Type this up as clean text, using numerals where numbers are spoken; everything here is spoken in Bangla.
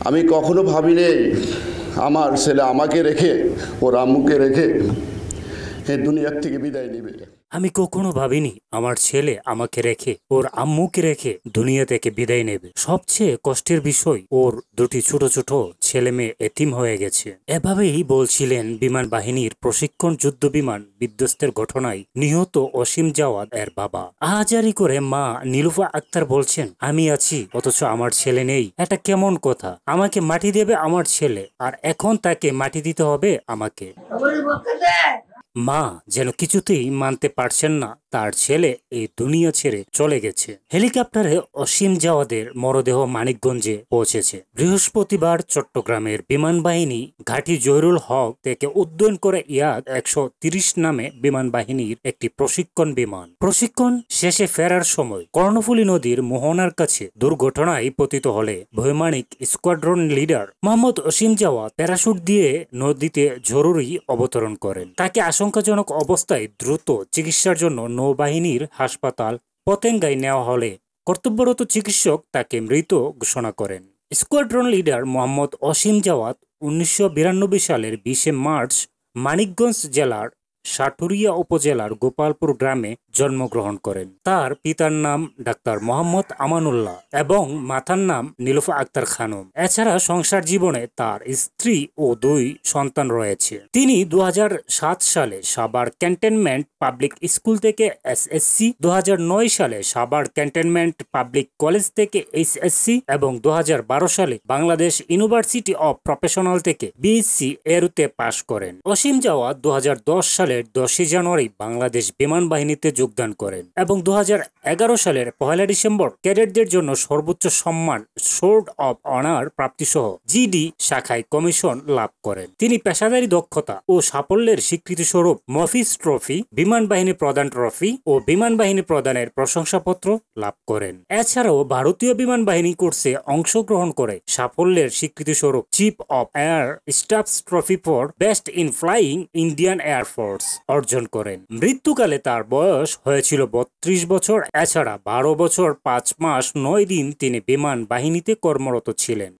আমি কখনো ভাবিনি আমার ছেলে আমাকে রেখে ওর আম্মুকে রেখে এই দুনিয়ার থেকে বিদায় নেবে। আমি কখনো ভাবিনি আমার ছেলে আমাকে রেখে ওর আম্মুকে রেখে দুনিয়া থেকে বিদায় নেবে। সবচেয়ে কষ্টের বিষয়, ওর দুটি ছোট ছোট ছেলে মেয়ে এতিম হয়ে গেছে। এভাবেই বলছিলেন বিমান বাহিনীর প্রশিক্ষণ যুদ্ধ বিমান বিধ্বস্তের ঘটনায় নিহত অসীম জাওয়াদ এর বাবা। আহাজারি করে মা নীলুফা আক্তার বলছেন, আমি আছি অথচ আমার ছেলে নেই, এটা কেমন কথা? আমাকে মাটি দেবে আমার ছেলে, আর এখন তাকে মাটি দিতে হবে আমাকে। মা যেন কিছুতেই মানতে পারছেন না তার ছেলে এই দুনিয়া ছেড়ে চলে গেছে। হেলিকপ্টারে অসীম জাওয়াদের মরদেহ মানিকগঞ্জে পৌঁছেছে বৃহস্পতিবার। চট্টগ্রামের বিমান বাহিনী ঘাঁটি জহিরুল হক থেকে উড্ডয়ন করে ইয়াদ 130 নামে বিমান বাহিনীর একটি প্রশিক্ষণ বিমান। প্রশিক্ষণ শেষে ফেরার সময় কর্ণফুলী নদীর মোহনার কাছে দুর্ঘটনায় পতিত হলে বৈমানিক স্কোয়াড্রন লিডার মোহাম্মদ অসীম জাওয়াদ প্যারাশুট দিয়ে নদীতে জরুরি অবতরণ করেন। তাকে আশঙ্কাজনক অবস্থায় দ্রুত চিকিৎসার জন্য নৌবাহিনীর হাসপাতাল পতেঙ্গায় নেওয়া হলে কর্তব্যরত চিকিৎসক তাকে মৃত ঘোষণা করেন। স্কোয়াড্রন লিডার মোহাম্মদ অসীম জাওয়াদ 1992 সালের 20 মার্চ মানিকগঞ্জ জেলার সাটুরিয়া উপজেলার গোপালপুর গ্রামে জন্মগ্রহণ করেন। তার পিতার নাম ডাক্তার মোহাম্মদ আমানুল্লাহ এবং মাতার নাম নীলুফা আক্তার খানম। এছাড়া সংসার জীবনে তার স্ত্রী ও 2 সন্তান রয়েছে। তিনি 2007 সালে সাভার ক্যান্টনমেন্ট পাবলিক স্কুল থেকে এসএসসি, 2009 সালে সাভার ক্যান্টনমেন্ট পাবলিক কলেজ থেকে এইচএসসি এবং 2012 সালে বাংলাদেশ ইউনিভার্সিটি অব প্রফেশনাল থেকে বিএসসি এরুতে পাশ করেন। অসীম জাওয়াদ 2010 সালের 10 জানুয়ারি বাংলাদেশ বিমান বাহিনীতে যোগদান করেন এবং 2011 সালের 1 ডিসেম্বর ক্যাডেটদের জন্য সর্বোচ্চ সম্মান সোর্ড অব অনার প্রাপ্তিসহ জিডি শাখায় কমিশন লাভ করেন। তিনি পেশাদারী দক্ষতা ও সাফল্যের স্বীকৃতিস্বরূপ মফিজ ট্রফি, বিমান বাহিনী প্রদান ট্রফি ও বিমান বাহিনী প্রদানের প্রশংসাপত্র লাভ করেন। এছাড়াও ভারতীয় বিমান বাহিনী কোর্সে অংশগ্রহণ করে সাফল্যের স্বীকৃতিস্বরূপ chief of air stuffs trophy for best in flying Indian air force অর্জন করেন। মৃত্যুকালে তার বয়স হয়েছিল 32 বছর। এছাড়া 12 বছর 5 মাস 9 দিন তিনি বিমান বাহিনীতে কর্মরত ছিলেন।